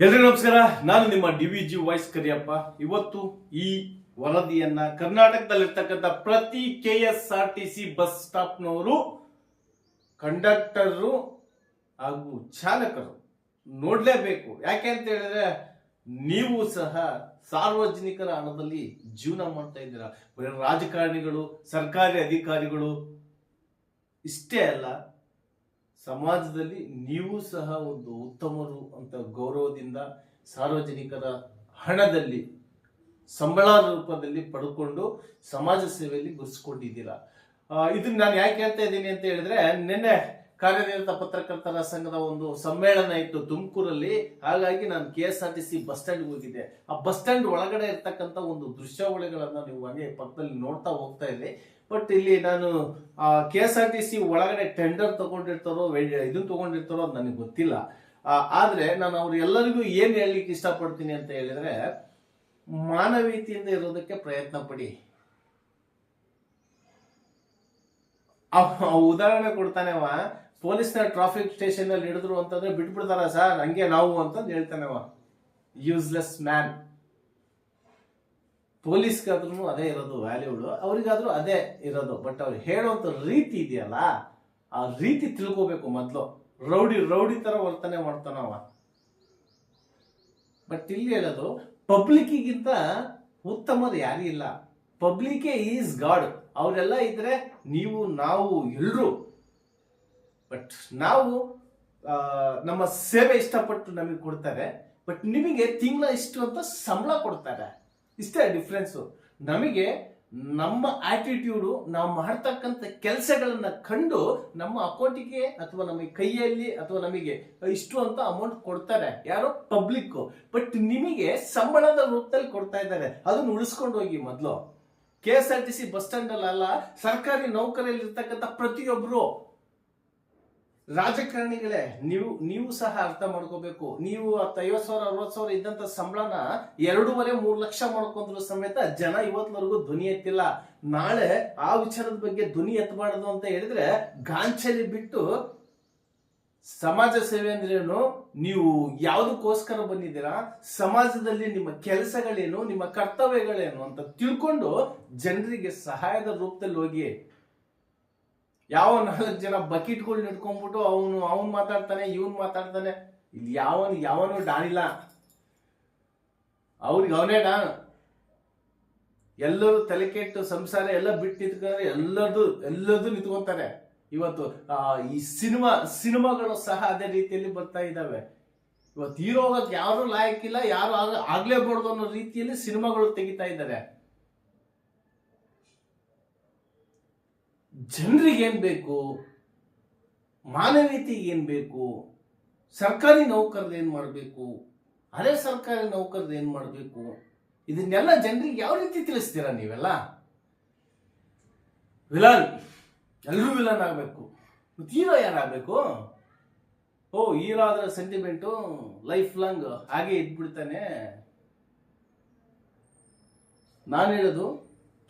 ಎಲ್ರಿಗೂ ನಮಸ್ಕಾರ. ನಾನು ನಿಮ್ಮ DVG ವಾಯ್ಸ್ ಕರಿಯಪ್ಪ. ಇವತ್ತು ಈ ವರದಿಯನ್ನ ಕರ್ನಾಟಕದಲ್ಲಿರ್ತಕ್ಕಂಥ ಪ್ರತಿ KSRTC ಬಸ್ ಸ್ಟಾಪ್ನವರು, ಕಂಡಕ್ಟರು ಹಾಗೂ ಚಾಲಕರು ನೋಡ್ಲೇಬೇಕು. ಯಾಕೆ ಅಂತ ಹೇಳಿದ್ರೆ ನೀವು ಸಹ ಸಾರ್ವಜನಿಕರ ಹಣದಲ್ಲಿ ಜೀವನ ಮಾಡ್ತಾ ಇದ್ದೀರಾ. ಬರೀ ರಾಜಕಾರಣಿಗಳು, ಸರ್ಕಾರಿ ಅಧಿಕಾರಿಗಳು ಇಷ್ಟೇ ಅಲ್ಲ, ಸಮಾಜದಲ್ಲಿ ನೀವು ಸಹ ಒಂದು ಉತ್ತಮರು ಅಂತ ಗೌರವದಿಂದ ಸಾರ್ವಜನಿಕರ ಹಣದಲ್ಲಿ ಸಂಬಳ ರೂಪದಲ್ಲಿ ಪಡ್ಕೊಂಡು ಸಮಾಜ ಸೇವೆಯಲ್ಲಿ ಗುರುತಿಸಿಕೊಂಡಿದ್ದೀರಾ. ಇದನ್ನ ನಾನು ಯಾಕೆ ಹೇಳ್ತಾ ಇದ್ದೀನಿ ಅಂತ ಹೇಳಿದ್ರೆ, ನಿನ್ನೆ ಕಾರ್ಯನಿರತ ಪತ್ರಕರ್ತರ ಸಂಘದ ಒಂದು ಸಮ್ಮೇಳನ ಇತ್ತು ತುಮಕೂರಲ್ಲಿ. ಹಾಗಾಗಿ ನಾನು KSRTC ಬಸ್ ಸ್ಟ್ಯಾಂಡ್ ಹೋಗಿದ್ದೆ. ಆ ಬಸ್ ಸ್ಟ್ಯಾಂಡ್ ಒಳಗಡೆ ಇರ್ತಕ್ಕಂಥ ಒಂದು ದೃಶ್ಯಾವಳಿಗಳನ್ನ ನೀವು ಹಂಗೆ ಪಕ್ಕದಲ್ಲಿ ನೋಡ್ತಾ ಹೋಗ್ತಾ ಇದ್ದೆ. ಬಟ್ ಇಲ್ಲಿ ನಾನು KSRTC ಒಳಗಡೆ ಟೆಂಡರ್ ತಗೊಂಡಿರ್ತಾರೋ ಇದನ್ನ ತಗೊಂಡಿರ್ತಾರೋ ಅದು ನನಗೆ ಗೊತ್ತಿಲ್ಲ. ಆದ್ರೆ ನಾನು ಅವ್ರು ಎಲ್ಲರಿಗೂ ಏನ್ ಹೇಳಲಿಕ್ಕೆ ಇಷ್ಟಪಡ್ತೀನಿ ಅಂತ ಹೇಳಿದ್ರೆ, ಮಾನವೀಯತೆಯಿಂದ ಇರೋದಕ್ಕೆ ಪ್ರಯತ್ನ ಪಡಿ. ಉದಾಹರಣೆ ಕೊಡ್ತಾನೆವ, ಪೊಲೀಸ್ನ ಟ್ರಾಫಿಕ್ ಸ್ಟೇಷನ್ ಅಲ್ಲಿ ಹಿಡಿದ್ರು ಅಂತಂದ್ರೆ ಬಿಟ್ಬಿಡ್ತಾರ ಸರ್, ಹಂಗೆ ನಾವು ಅಂತಂದು ಹೇಳ್ತಾನೆವ. Useless man. ಪೊಲೀಸ್ಗಾದ್ರೂ ಅದೇ ಇರೋದು ವ್ಯಾಲ್ಯೂಗಳು, ಅವ್ರಿಗಾದ್ರೂ ಅದೇ ಇರೋದು. ಬಟ್ ಅವ್ರು ಹೇಳುವಂತ ರೀತಿ ಇದೆಯಲ್ಲ, ಆ ರೀತಿ ತಿಳ್ಕೋಬೇಕು ಮೊದ್ಲು. ರೌಡಿ ತರ ವರ್ತನೆ ಮಾಡ್ತಾನವ. ಬಟ್ ಇಲ್ಲಿ ಹೇಳೋದು, ಪಬ್ಲಿಕ್ಗಿಂತ ಉತ್ತಮರು ಯಾರು ಇಲ್ಲ. Public is god. ಅವರೆಲ್ಲ ಇದ್ರೆ ನೀವು ನಾವು ಎಲ್ರು. ಬಟ್ ನಾವು ನಮ್ಮ ಸೇವೆ ಇಷ್ಟಪಟ್ಟು ನಮಗೆ ಕೊಡ್ತಾರೆ. ಬಟ್ ನಿಮಗೆ ತಿಂಗಳ ಇಷ್ಟು ಅಂತ ಸಂಬಳ ಕೊಡ್ತಾರೆ. ಇಷ್ಟೇ ಡಿಫ್ರೆನ್ಸು. ನಮಗೆ ನಮ್ಮ ಆಟಿಟ್ಯೂಡು, ನಾವು ಮಾಡ್ತಕ್ಕಂಥ ಕೆಲಸಗಳನ್ನ ಕಂಡು ನಮ್ಮ ಅಕೌಂಟಿಗೆ ಅಥವಾ ನಮಗೆ ಕೈಯಲ್ಲಿ ಅಥವಾ ನಮಗೆ ಇಷ್ಟು ಅಂತ ಅಮೌಂಟ್ ಕೊಡ್ತಾರೆ. ಯಾರೋ ಪಬ್ಲಿಕ್. ಬಟ್ ನಿಮಗೆ ಸಂಬಳದ ರೂಪದಲ್ಲಿ ಕೊಡ್ತಾ ಇದ್ದಾರೆ. ಅದನ್ನ ಉಳಿಸ್ಕೊಂಡು ಹೋಗಿ ಮೊದಲು. KSRTC ಬಸ್ ಸ್ಟ್ಯಾಂಡ್ ಅಲ್ಲ, ಸರ್ಕಾರಿ ನೌಕರಿಯಲ್ಲಿ ಇರ್ತಕ್ಕಂಥ ಪ್ರತಿಯೊಬ್ರು ರಾಜಕಾರಣಿಗಳೇ, ನೀವು ಸಹ ಅರ್ಥ ಮಾಡ್ಕೋಬೇಕು. ನೀವು 50,000 60,000 ಇದ್ದಂತ ಸಂಬಳನ 2.5-3 ಲಕ್ಷ ಮಾಡ್ಕೊಂಡ್ರು ಸಮೇತ ಜನ ಇವತ್ತಿನವರೆಗೂ ಧ್ವನಿ ಎತ್ತಿಲ್ಲ. ನಾಳೆ ಆ ವಿಚಾರದ ಬಗ್ಗೆ ಧ್ವನಿ ಎತ್ತಬಾರದು ಅಂತ ಹೇಳಿದ್ರೆ ಗಾಂಚಲಿ ಬಿಟ್ಟು, ಸಮಾಜ ಸೇವೆ ಅಂದ್ರೇನು, ನೀವು ಯಾವುದಕ್ಕೋಸ್ಕರ ಬಂದಿದ್ದೀರಾ, ಸಮಾಜದಲ್ಲಿ ನಿಮ್ಮ ಕೆಲಸಗಳೇನು, ನಿಮ್ಮ ಕರ್ತವ್ಯಗಳೇನು ಅಂತ ತಿಳ್ಕೊಂಡು ಜನರಿಗೆ ಸಹಾಯದ ರೂಪದಲ್ಲಿ ಹೋಗಿ. ಯಾವ 4 ಜನ ಬಕೆಟ್ಗಳು ನಿಡ್ಕೊಂಡ್ಬಿಟ್ಟು ಅವನು ಮಾತಾಡ್ತಾನೆ, ಇವನ್ ಮಾತಾಡ್ತಾನೆ, ಇಲ್ಲಿ ಯಾವನು ಡಾನಿಲ್ಲ. ಅವ್ರಿಗೆ ಅವನೇ ಡಾನ್. ಎಲ್ಲರೂ ತಲೆ ಕೆಟ್ಟು ಸಂಸಾರ ಎಲ್ಲ ಬಿಟ್ಟು ನಿಂತ್ಕೊಂಡ್ರೆ ಎಲ್ಲದೂ ನಿಂತ್ಕೊಂತಾರೆ. ಇವತ್ತು ಈ ಸಿನಿಮಾಗಳು ಸಹ ಅದೇ ರೀತಿಯಲ್ಲಿ ಬರ್ತಾ ಇದ್ದಾವೆ. ಇವತ್ತು ಹೀರೋಗಕ್ಕೆ ಯಾರು ಲಾಯಕ್ಕಿಲ್ಲ, ಯಾರು ಆಗ್ಲೇಬಾರ್ದು ಅನ್ನೋ ರೀತಿಯಲ್ಲಿ ಸಿನಿಮಾಗಳು ತೆಗಿತಾ ಇದ್ದಾರೆ. ಜನರಿಗೆ ಏನ್ ಬೇಕು, ಮಾನವೀಯತೆಗೆ ಏನ್ ಬೇಕು, ಸರ್ಕಾರಿ ನೌಕರರು ಏನ್ ಮಾಡಬೇಕು, ಅರೆ ಸರ್ಕಾರಿ ನೌಕರರು ಏನ್ ಮಾಡಬೇಕು, ಇದನ್ನೆಲ್ಲ ಜನರಿಗೆ ಯಾವ ರೀತಿ ತಿಳಿಸ್ತೀರಾ ನೀವೆಲ್ಲ? ವಿಲನ್, ಎಲ್ಲರೂ ವಿಲನ್ ಆಗ್ಬೇಕು. ಹೀರೋ ಯಾರಾಗಬೇಕು? ಹೀರೋ ಆದ್ರೆ ಸೆಂಟಿಮೆಂಟು ಲೈಫ್ ಲಾಂಗ್ ಹಾಗೆ ಇದ್ಬಿಡ್ತಾನೆ. ನಾನು ಹೇಳೋದು,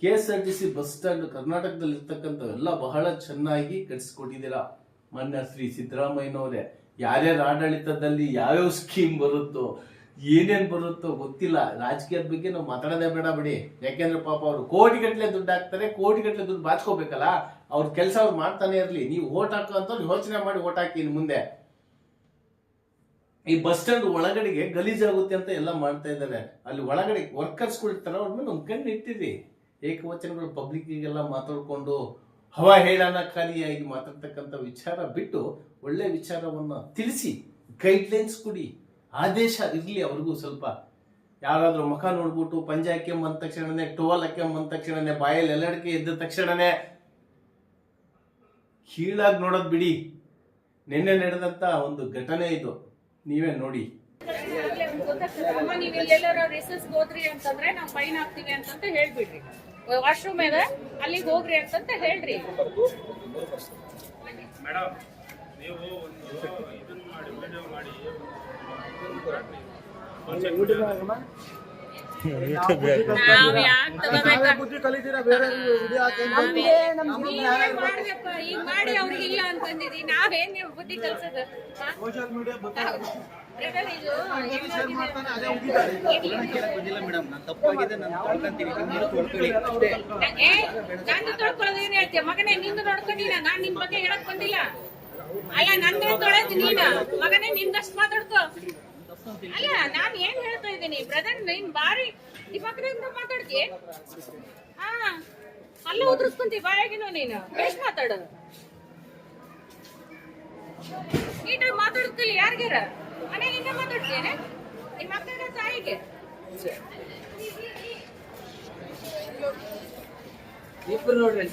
KSRTC ಬಸ್ ಸ್ಟ್ಯಾಂಡ್ ಕರ್ನಾಟಕದಲ್ಲಿ ಇರ್ತಕ್ಕಂಥ ಎಲ್ಲ ಬಹಳ ಚೆನ್ನಾಗಿ ಕಟ್ಸಿಕೊಟ್ಟಿದ್ದೀರಾ. ಮೊನ್ನೆ ಶ್ರೀ ಸಿದ್ದರಾಮಯ್ಯನವರೇ, ಯಾರ್ಯಾರ ಆಡಳಿತದಲ್ಲಿ ಯಾವ್ಯಾವ ಸ್ಕೀಮ್ ಬರುತ್ತೋ, ಏನೇನ್ ಬರುತ್ತೋ ಗೊತ್ತಿಲ್ಲ. ರಾಜಕೀಯದ ಬಗ್ಗೆ ನಾವು ಮಾತಾಡೋದೇ ಬೇಡ ಬಿಡಿ. ಯಾಕೆಂದ್ರೆ ಪಾಪ ಅವರು ಕೋಟಿಗಟ್ಟಲೆ ದುಡ್ಡು ಹಾಕ್ತಾರೆ, ಕೋಟಿಗಟ್ಟಲೆ ದುಡ್ಡು ಬಾಚ್ಕೋಬೇಕಲ್ಲ. ಅವ್ರ ಕೆಲಸ ಅವ್ರು ಮಾಡ್ತಾನೆ ಇರ್ಲಿ. ನೀವು ಓಟ್ ಹಾಕೋ ಅಂತ ಯೋಚನೆ ಮಾಡಿ ಓಟ್ ಹಾಕಿ. ಇನ್ನು ಮುಂದೆ ಈ ಬಸ್ ಸ್ಟ್ಯಾಂಡ್ ಒಳಗಡೆಗೆ ಗಲೀಜಾಗುತ್ತೆ ಅಂತ ಎಲ್ಲ ಮಾಡ್ತಾ ಇದ್ದಾರೆ. ಅಲ್ಲಿ ಒಳಗಡೆ ವರ್ಕರ್ಸ್ಗಳು ಇರ್ತಾರ, ಅವ್ರ ಮೇಲೆ ಒಂದು ಕಣ್ಣು ಇಟ್ಟಿರಿ. ಏಕವಚನಗಳು ಪಬ್ಲಿಕ್ಗೆಲ್ಲ ಮಾತಾಡ್ಕೊಂಡು ಹೇಳನಕಾರಿಯಾಗಿ ಮಾತಾಡ್ತಕ್ಕಂಥ ವಿಚಾರ ಬಿಟ್ಟು ಒಳ್ಳೆ ವಿಚಾರವನ್ನ ತಿಳಿಸಿ, ಗೈಡ್ಲೈನ್ಸ್ ಕೊಡಿ, ಆದೇಶ ಇರ್ಲಿ ಅವ್ರಿಗೂ ಸ್ವಲ್ಪ. ಯಾರಾದ್ರೂ ಮುಖ ನೋಡ್ಬಿಟ್ಟು ಪಂಜೆ ಹಾಕ್ಯಂಬ ಅಂದ ತಕ್ಷಣನೇ, ಟೋಲ್ ಹಾಕ್ಯಂಬ ಅಂದ ತಕ್ಷಣನೇ, ಬಾಯಲ್ಲಿ ಎಲ್ಲಡಿಕೆ ಎದ್ದ ತಕ್ಷಣನೇ ಕೀಳಾಗಿ ನೋಡೋದ್ ಬಿಡಿ. ನಿನ್ನೆ ನಡೆದಂತ ಒಂದು ಘಟನೆ ಇದು, ನೀವೇ ನೋಡಿ. ಹೋದ್ರಿ ಅಂತಂದ್ರೆ ನಾವು ಫೈನ್ ಹಾಕ್ತಿವಿ ಅಂತ ಹೇಳ್ಬಿಡ್ರಿ. ವಾಶ್ರೂಮ್ ಇದೆ, ಅಲ್ಲಿಗೆ ಹೋಗ್ರಿ ಅಂತಂತ ಹೇಳ್ರಿ. ಮೇಡಮ್, ನೀವು ಒಂದು ಇದನ್ನ ಮಾಡಿ, ವಿಡಿಯೋ ಮಾಡಿ ನಾವ್ ಯಾಕ್ ತಗೋಬೇಕಾ? ಬುದ್ಧಿ ಕಲಿತೀರಾ ಬೇರೆ ವಿಡಿಯೋ ಹಾಕಿ ನೀವೇ ಮಾಡ್ಬೇಕು. ಈಗ ಮಾಡಿ ಅವ್ರಿಗೆ ಇಲ್ಲ ಅಂತಂದಿರಿ, ನಾವೇನ್ ನೀವು ಬುದ್ಧಿ ಕಲ್ಸೋದು? ಹಾ? ಸೋಷಿಯಲ್ ಮೀಡಿಯಾ ಬ್ರದರ್, ಇದು ಶೇರ್ ಮಾಡ್ತಾನೆ ಅದೇ ಉಗಿತಾರೆ. ಬಂದಿಲ್ಲ ಮೇಡಮ್, ನಾನು ತಪ್ಪಾಗಿದೆ, ನಾನು ತೊಳ್ಕೊಂತೀನಿ, ನೀವು ತೊಳ್ಕೊಳ್ಳಿ ಅಷ್ಟೇ. ನಂದು ತೊಳ್ಕೊಳ್ಳೋದು ಏನ್ ಹೇಳ್ತೀಯ ಮಗನೇ? ನಿಂದು ನೋಡ್ಕೊಂಡಿಲ್ಲ, ನಾನ್ ನಿಮ್ ಬಗ್ಗೆ ಹೇಳಕ್ ಬಂದಿಲ್ಲ. ಅಲ್ಲ, ನಂದೇ ತೊಳೆದ್ ನೀನ ಮಗನೇ, ನಿಂದಷ್ಟು ಮಾತಾಡ್ಕೋ. ಅಲ್ಲ, ನಾನ್ ಏನ್ ಹೇಳ್ತಾ ಇದ್ದೀನಿ ಬ್ರದರ್, ನೀನ್ ಬಾರಿ ದಿಮಾಕದಿಂದ ಮಾತಾಡ್ತೀಯ. ಹಾ, ಅಲ್ಲ ಉದ್ರಸ್ಕೊಂತಿ ಬಾಯಾಗಿನೋ ನೀನು. ಎಷ್ಟು ಮಾತಾಡೋದು? ನೀಟಾಗಿ ಮಾತಾಡ್ತಿಲ್ಲ ಯಾರಿಗಾರ? ಮನೆಯಿಂದ ಮಾತಾಡ್ತೀಯೇನೆ ನಿಮ್ಮ ಅಕ್ಕನ ತಾಯಿಗೆ? ಇಬ್ರು ನೋಡ್ರಿ.